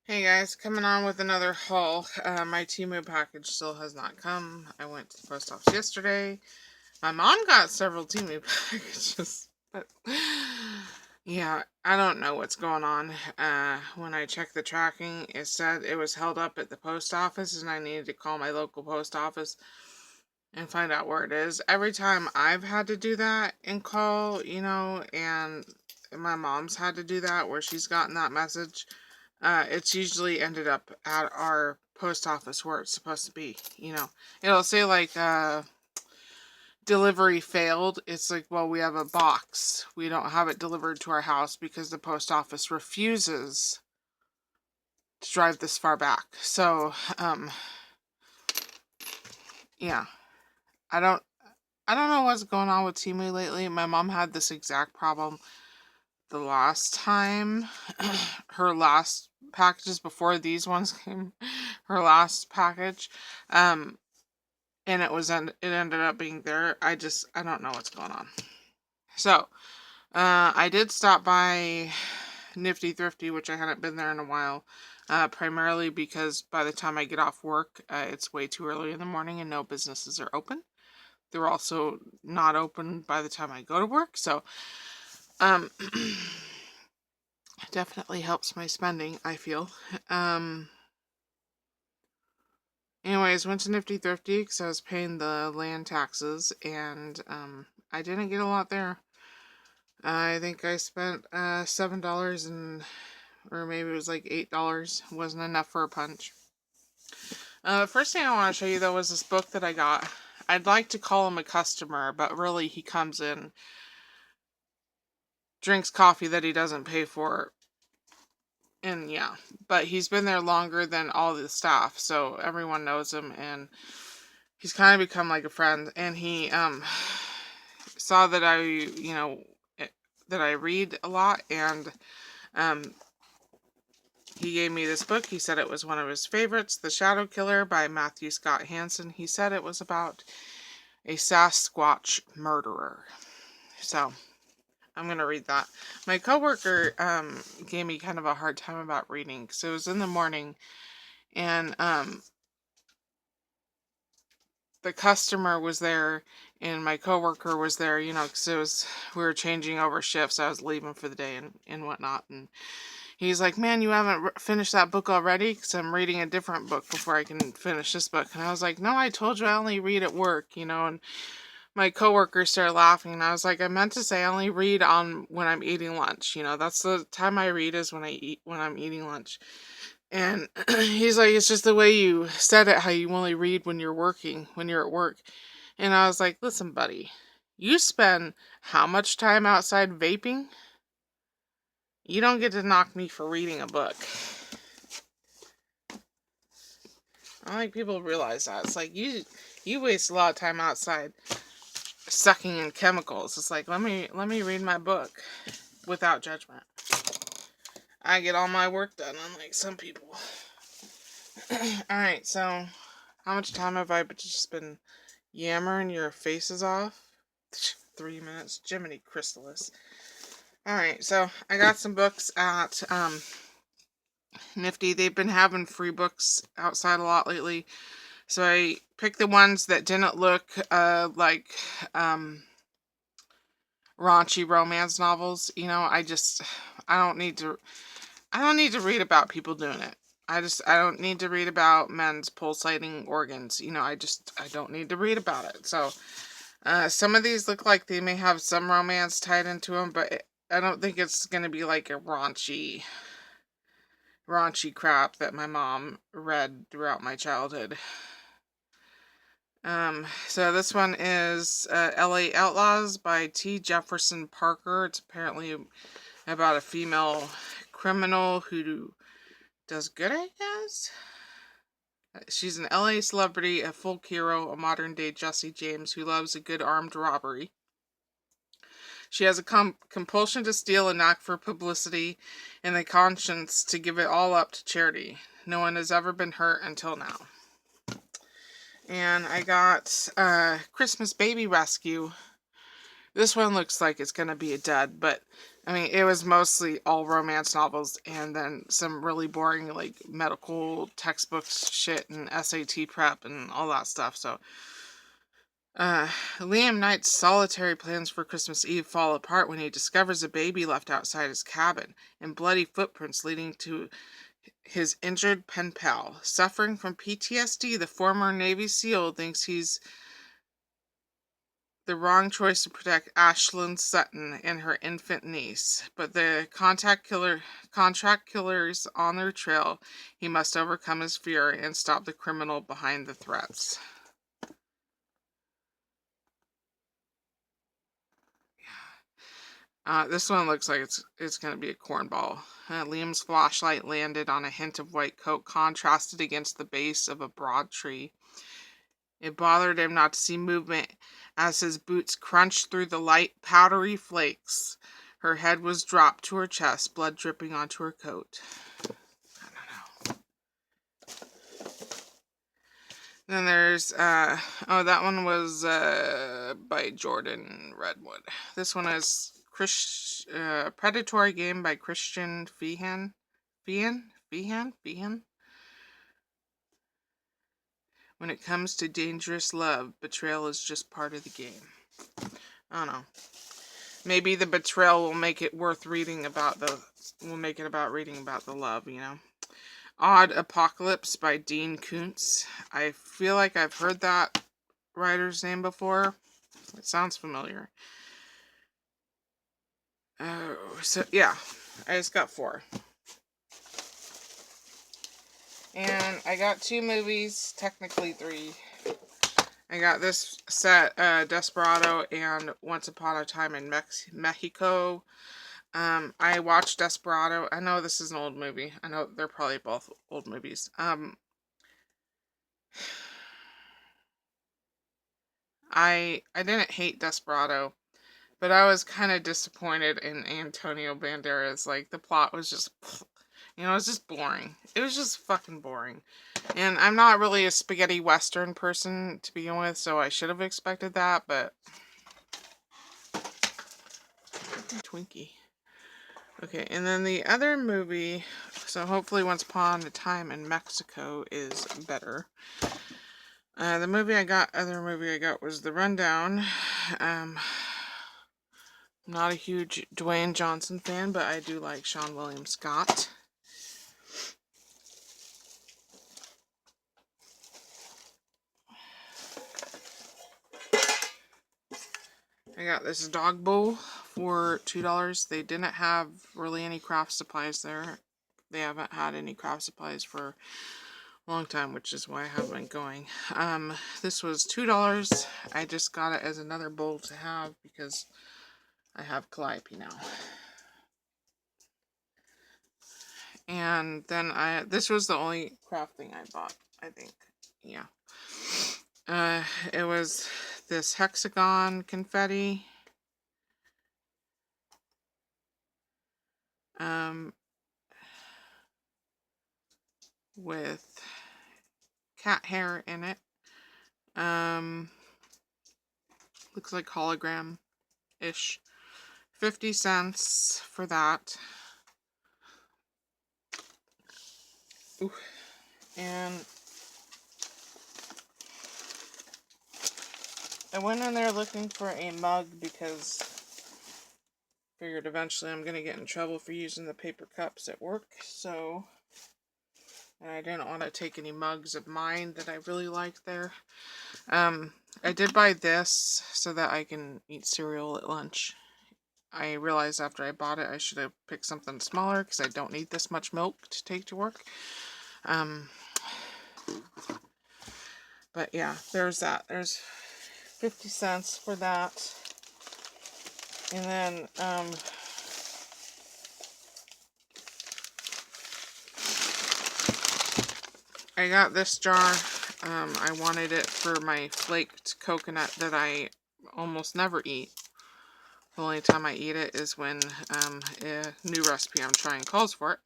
Hey guys, coming on with another haul. My Temu package still has not come. I went to the post office yesterday. My mom got several Temu packages, but yeah, I don't know what's going on. When I checked the tracking, it said it was held up at the post office and I needed to call my local post office and find out where it is. Every time I've had to do that and call, and my mom's had to do that where she's gotten that message, it's usually ended up at our post office where it's supposed to be. It'll say like delivery failed. It's like, well, we have a box. We don't have it delivered to our house because the post office refuses to drive this far back. So, yeah, I don't, I don't know what's going on with Temu lately. My mom had this exact problem the last time. Her last packages before these ones came. Her last package. And it ended up being there. I don't know what's going on. So, I did stop by Nifty Thrifty, which I hadn't been there in a while, primarily because by the time I get off work, it's way too early in the morning and no businesses are open. They're also not open by the time I go to work, so definitely helps my spending, I feel. Anyways, went to Nifty Thrifty because I was paying the land taxes, and I didn't get a lot there. I think I spent $7 or maybe it was like $8. Wasn't enough for a punch. First thing I want to show you though was this book that I got. I'd like to call him a customer, but really he comes in, drinks coffee that he doesn't pay for, and yeah. But he's been there longer than all the staff, so everyone knows him, and he's kind of become like a friend. And he saw that that I read a lot, and he gave me this book. He said it was one of his favorites, The Shadow Killer by Matthew Scott Hansen. He said it was about a Sasquatch murderer. So, I'm going to read that. My coworker gave me kind of a hard time about reading because it was in the morning, and the customer was there and my coworker was there, because we were changing over shifts. I was leaving for the day and whatnot, and he's like, man, you haven't finished that book already? Because I'm reading a different book before I can finish this book. And I was like, no, I told you I only read at work, and my coworker started laughing, and I was like, I meant to say I only read on when I'm eating lunch. That's the time I read is when I'm eating lunch. And he's like, it's just the way you said it, how you only read when you're at work. And I was like, listen, buddy, you spend how much time outside vaping? You don't get to knock me for reading a book. I don't think people realize that. It's like you waste a lot of time outside sucking in chemicals. It's like, let me read my book without judgment. I get all my work done, unlike some people. Alright, so how much time have I just been yammering your faces off? 3 minutes. Jiminy Chrysalis. Alright, so I got some books at Nifty. They've been having free books outside a lot lately. So I picked the ones that didn't look like raunchy romance novels. I don't need to read about people doing it. I don't need to read about men's pulsating organs. I don't need to read about it. So some of these look like they may have some romance tied into them, but I don't think it's going to be like a raunchy crap that my mom read throughout my childhood. So this one is LA Outlaws by T. Jefferson Parker. It's apparently about a female criminal who does good, I guess. She's an LA celebrity, a folk hero, a modern-day Jesse James who loves a good armed robbery. She has a compulsion to steal, a knack for publicity, and a conscience to give it all up to charity. No one has ever been hurt until now. And I got Christmas Baby Rescue. This one looks like it's going to be a dud, but I mean, it was mostly all romance novels and then some really boring, like, medical textbooks shit and SAT prep and all that stuff. So, Liam Knight's solitary plans for Christmas Eve fall apart when he discovers a baby left outside his cabin and bloody footprints leading to his injured pen pal. Suffering from PTSD, the former Navy SEAL thinks he's the wrong choice to protect Ashlyn Sutton and her infant niece, but the contract killers on their trail. He must overcome his fear and stop the criminal behind the threats. This one looks like it's going to be a cornball. Liam's flashlight landed on a hint of white coat contrasted against the base of a broad tree. It bothered him not to see movement as his boots crunched through the light, powdery flakes. Her head was dropped to her chest, blood dripping onto her coat. I don't know. Then there's, that one was by Jordan Redwood. This one is Predatory Game by Christian Feehan. Feehan? When it comes to dangerous love, betrayal is just part of the game. I don't know. Maybe the betrayal will make it worth reading about reading about the love, you know. Odd Apocalypse by Dean Koontz. I feel like I've heard that writer's name before. It sounds familiar. So yeah, I just got 4. And I got 2 movies, technically 3. I got this set, Desperado and Once Upon a Time in Mexico. I watched Desperado. I know this is an old movie. I know they're probably both old movies. I didn't hate Desperado, but I was kind of disappointed in Antonio Banderas. Like, the plot was just, you know, it was just boring. It was just fucking boring. And I'm not really a spaghetti western person to begin with, so I should have expected that, but Twinkie. Okay, and then the other movie, so hopefully Once Upon a Time in Mexico is better. The other movie I got was The Rundown. I'm not a huge Dwayne Johnson fan, but I do like Sean William Scott. I got this dog bowl for $2. They didn't have really any craft supplies there. They haven't had any craft supplies for a long time, which is why I haven't been going. This was $2. I just got it as another bowl to have because I have calliope now. And then this was the only craft thing I bought, I think. Yeah. It was this hexagon confetti. With cat hair in it. Looks like hologram-ish. 50 cents for that. Ooh. And I went in there looking for a mug because I figured eventually I'm going to get in trouble for using the paper cups at work, so... And I didn't want to take any mugs of mine that I really liked there. I did buy this so that I can eat cereal at lunch. I realized after I bought it I should have picked something smaller because I don't need this much milk to take to work. But yeah, there's that. There's 50 cents for that. And then, I got this jar. I wanted it for my flaked coconut that I almost never eat. The only time I eat it is when a new recipe I'm trying calls for it.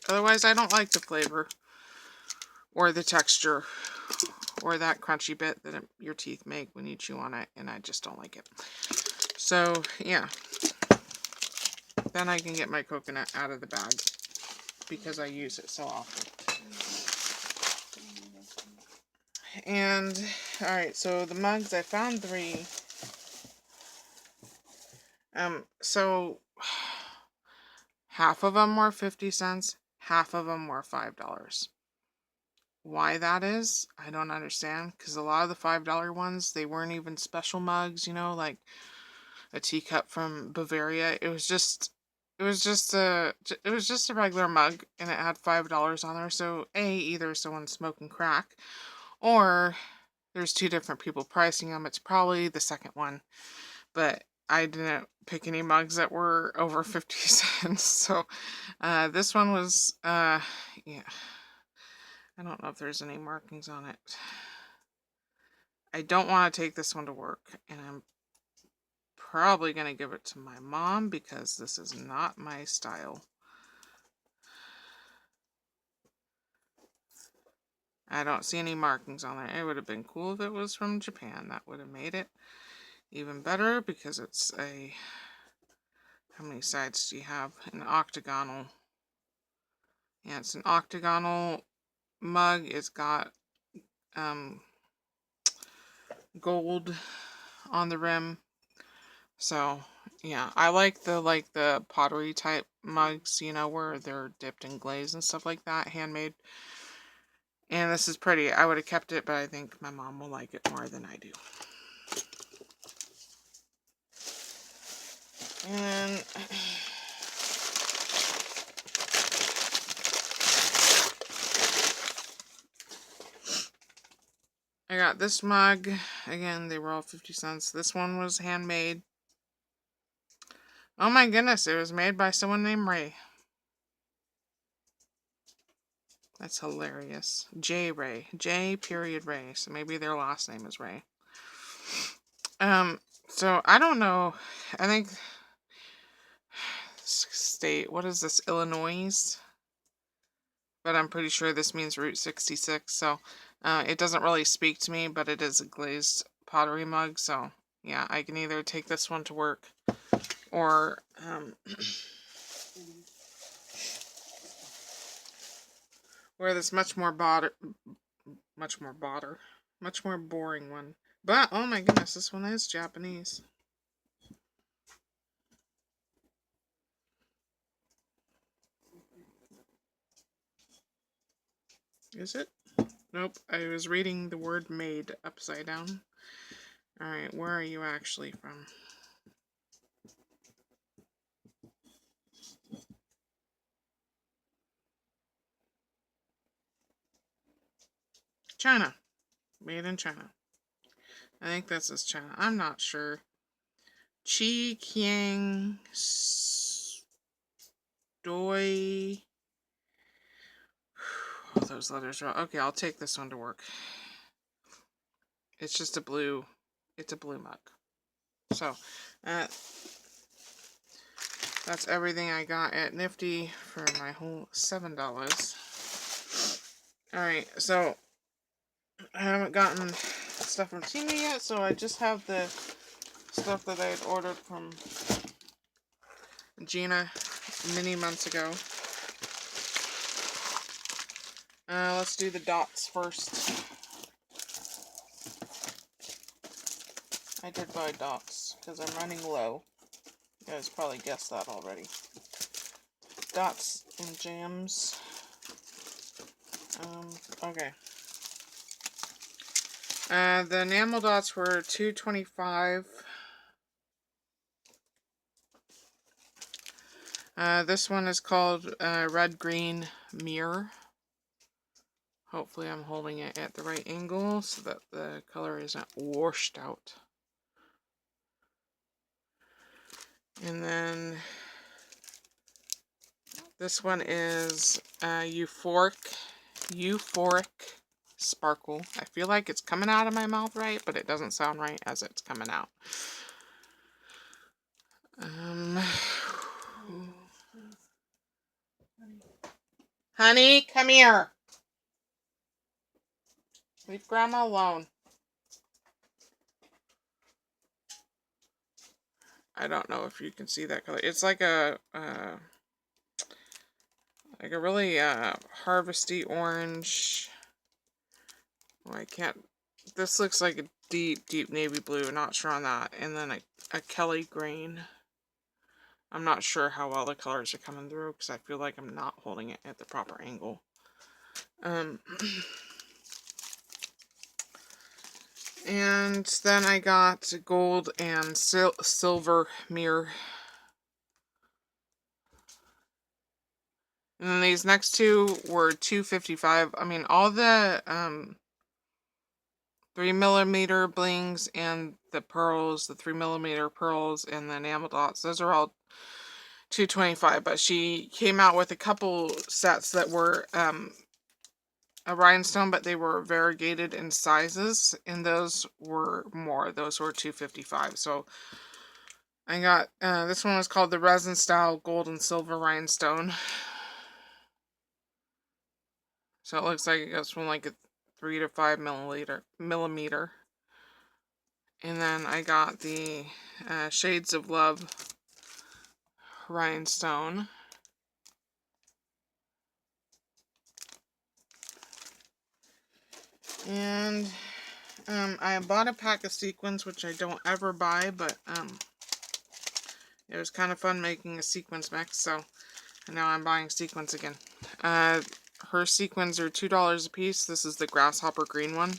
Otherwise, I don't like the flavor or the texture or that crunchy bit that your teeth make when you chew on it, and I just don't like it. So, yeah. Then I can get my coconut out of the bag because I use it so often. And, alright, so the mugs, I found 3. So, half of them were 50 cents, half of them were $5. Why that is, I don't understand, because a lot of the $5 ones, they weren't even special mugs, you know, like a teacup from Bavaria. It was just a regular mug, and it had $5 on there. So either someone's smoking crack, or there's 2 different people pricing them. It's probably the second one, but I didn't pick any mugs that were over 50 cents. So this one was yeah, I don't know if there's any markings on it. I don't want to take this one to work, and I'm probably going to give it to my mom because this is not my style. I don't see any markings on there. It would have been cool if it was from Japan. That would have made it even better because it's a... How many sides do you have? An octagonal. Yeah, it's an octagonal mug. It's got gold on the rim. So, yeah, I like the pottery type mugs, you know, where they're dipped in glaze and stuff like that, handmade. And this is pretty. I would have kept it, but I think my mom will like it more than I do. And I got this mug. Again, they were all 50 cents. This one was handmade. Oh my goodness, it was made by someone named Ray. That's hilarious. J. Ray. J. Ray. So maybe their last name is Ray. So I don't know. I think state, what is this, Illinois? But I'm pretty sure this means Route 66. So it doesn't really speak to me, but it is a glazed pottery mug. So yeah, I can either take this one to work or wear this much more boring one. But oh my goodness, this one is Japanese. Is it? Nope, I was reading the word made upside down. Alright, where are you actually from? China. Made in China. I think this is China. I'm not sure. Chi Kiang Doi. Oh, those letters are... Okay, I'll take this one to work. It's just a blue... It's a blue mug. So, that's everything I got at Nifty for my whole $7. Alright, so I haven't gotten stuff from Tina yet, so I just have the stuff that I had ordered from Gina many months ago. Let's do the dots first. I did buy dots because I'm running low. You guys probably guessed that already. Dots and jams. Okay. The enamel dots were $2.25. This one is called Red Green Mirror. Hopefully I'm holding it at the right angle so that the color isn't washed out. And then this one is Euphoric Sparkle. I feel like it's coming out of my mouth right, but it doesn't sound right as it's coming out. Honey, come here. Leave Grandma alone. I don't know if you can see that color. It's like a really harvesty orange. Oh, I can't. This looks like a deep, deep navy blue. Not sure on that. And then a Kelly green. I'm not sure how well the colors are coming through because I feel like I'm not holding it at the proper angle. And then I got gold and silver mirror. And then these next two were $2.55. I mean, all the 3mm blings and the pearls, the 3mm pearls and the enamel dots, those are all $2.25. But she came out with a couple sets that were a rhinestone, but they were variegated in sizes, and those were more. Those were $2.55. So I got this one was called the resin style gold and silver rhinestone. So it looks like it goes from like a 3 to 5 millimeter. And then I got the Shades of Love rhinestone. And I bought a pack of sequins, which I don't ever buy, but it was kind of fun making a sequins mix, so now I'm buying sequins again. Her sequins are $2 a piece. This is the grasshopper green one.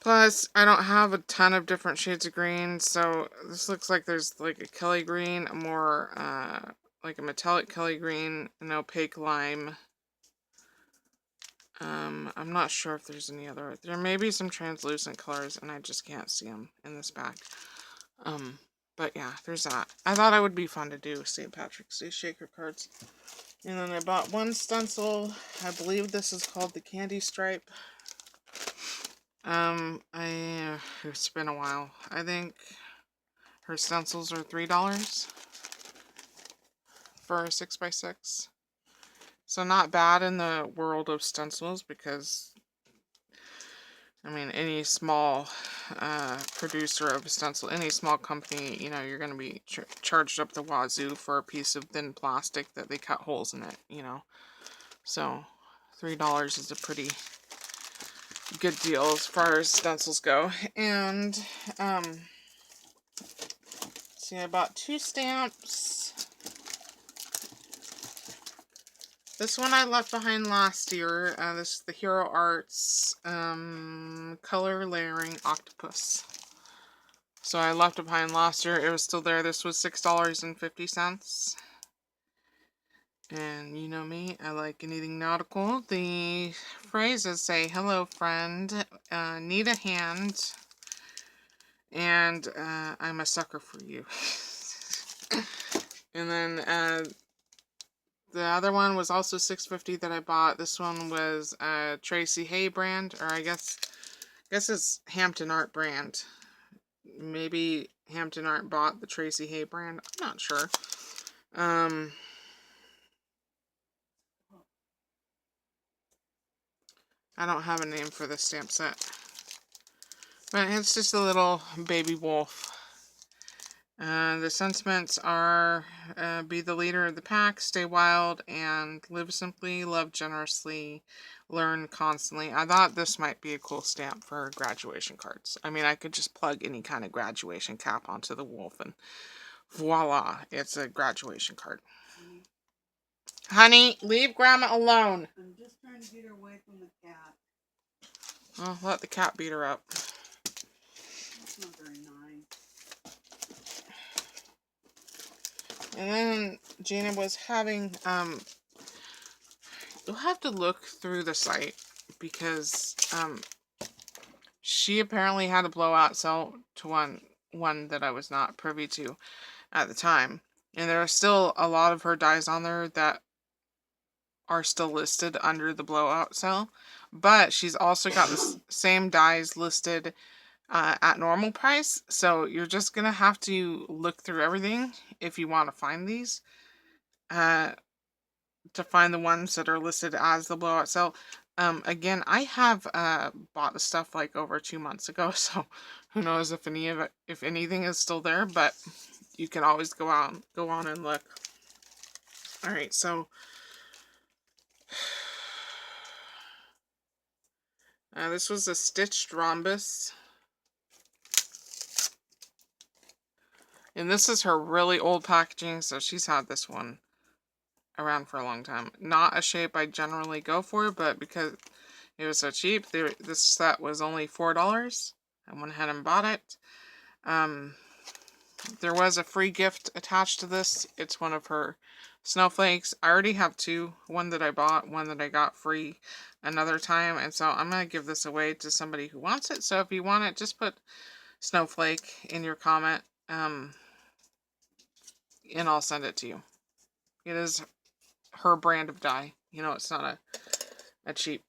Plus, I don't have a ton of different shades of green, so this looks like there's like a Kelly green, a more like a metallic Kelly green, an opaque lime. I'm not sure if there's any other. There may be some translucent colors, and I just can't see them in this bag. But yeah, there's that. I thought it would be fun to do St. Patrick's Day shaker cards. And then I bought one stencil. I believe this is called the Candy Stripe. It's been a while. I think her stencils are $3 for a 6x6. So not bad in the world of stencils because, I mean, any small producer of a stencil, any small company, you know, you're going to be charged up the wazoo for a piece of thin plastic that they cut holes in it, you know. So $3 is a pretty good deal as far as stencils go. And see, I bought 2 stamps. This one I left behind last year. This is the Hero Arts color layering octopus. So I left it behind last year. It was still there. This was $6.50. And you know me, I like anything nautical. The phrases say, "Hello, friend. Need a hand." And I'm a sucker for you. And then the other one was also $6.50 that I bought. This one was Tracy Hay brand, or I guess it's Hampton Art brand. Maybe Hampton Art bought the Tracy Hay brand. I'm not sure. I don't have a name for this stamp set. But it's just a little baby wolf. The sentiments are be the leader of the pack, stay wild, and live simply, love generously, learn constantly. I thought this might be a cool stamp for graduation cards. I mean, I could just plug any kind of graduation cap onto the wolf and voila, it's a graduation card. Honey, leave Grandma alone. I'm just trying to get her away from the cat. Well, let the cat beat her up. That's not very nice. And then Gina was having, you'll have to look through the site because she apparently had a blowout sale to one that I was not privy to at the time. And there are still a lot of her dies on there that are still listed under the blowout sale. But she's also got the same dies listed at normal price. So you're just going to have to look through everything if you want to find these. To find the ones that are listed as the blowout sale. Again, I have bought the stuff like over 2 months ago, so Who knows if anything is still there, but you can always go on and look. All right, so this was a stitched rhombus. And this is her really old packaging, so she's had this one around for a long time. Not a shape I generally go for, but because it was so cheap, this set was only $4. I went ahead and bought it. There was a free gift attached to this. It's one of her snowflakes. I already have two. One that I bought, one that I got free another time. And so I'm going to give this away to somebody who wants it. So if you want it, just put snowflake in your comment. And I'll send it to you. It is her brand of dye. You know, it's not a cheap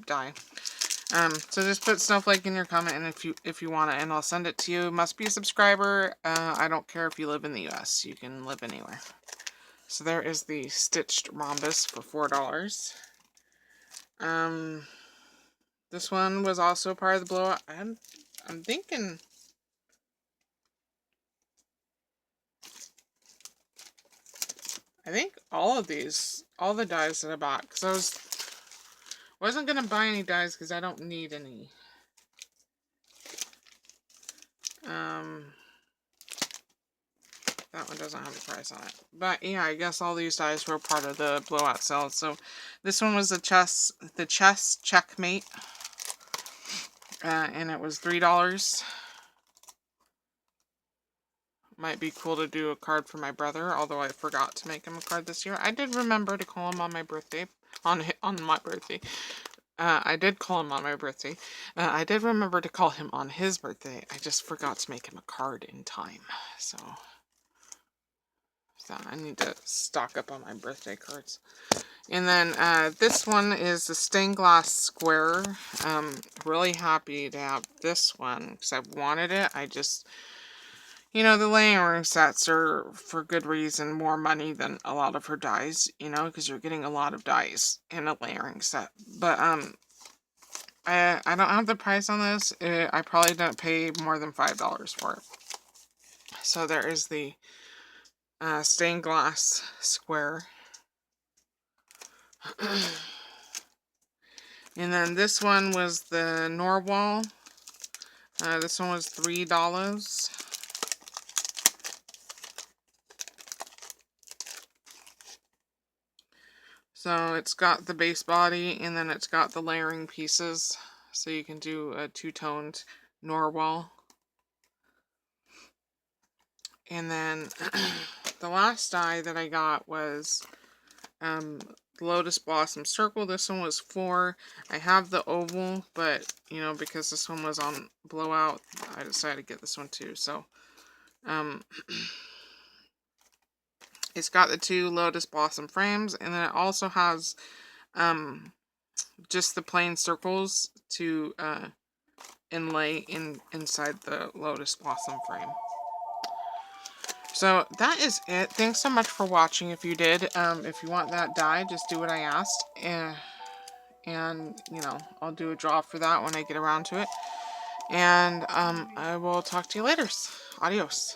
dye. So just put snowflake in your comment, and if you want it, and I'll send it to you. Must be a subscriber. I don't care if you live in the US. You can live anywhere. So there is the stitched rhombus for $4. This one was also part of the blowout. I'm thinking. I think all the dies that I bought, because I wasn't gonna buy any dies because I don't need any. That one doesn't have a price on it. But yeah, I guess all these dies were part of the blowout sale. So this one was the chess checkmate. And it was $3. Might be cool to do a card for my brother, although I forgot to make him a card this year. I did remember to call him on my birthday. On my birthday. I did call him on my birthday. I did remember to call him on his birthday. I just forgot to make him a card in time. So I need to stock up on my birthday cards. And then this one is the stained glass square. Really happy to have this one because I've wanted it. I just, you know, the layering sets are, for good reason, more money than a lot of her dies, you know, because you're getting a lot of dies in a layering set. But I don't have the price on this. I probably didn't pay more than $5 for it. So there is the stained glass square. And then this one was the Norwal. This one was $3. So it's got the base body, and then it's got the layering pieces. So you can do a two-toned Norwal. And then the last die that I got was Lotus Blossom Circle. This one was $4. I have the oval, but you know, because this one was on blowout, I decided to get this one too. So it's got the two Lotus Blossom frames, and then it also has just the plain circles to inlay inside the Lotus Blossom frame. So that is it. Thanks so much for watching. If you did, if you want that die, just do what I asked, and you know, I'll do a draw for that when I get around to it. And I will talk to you later. Adios.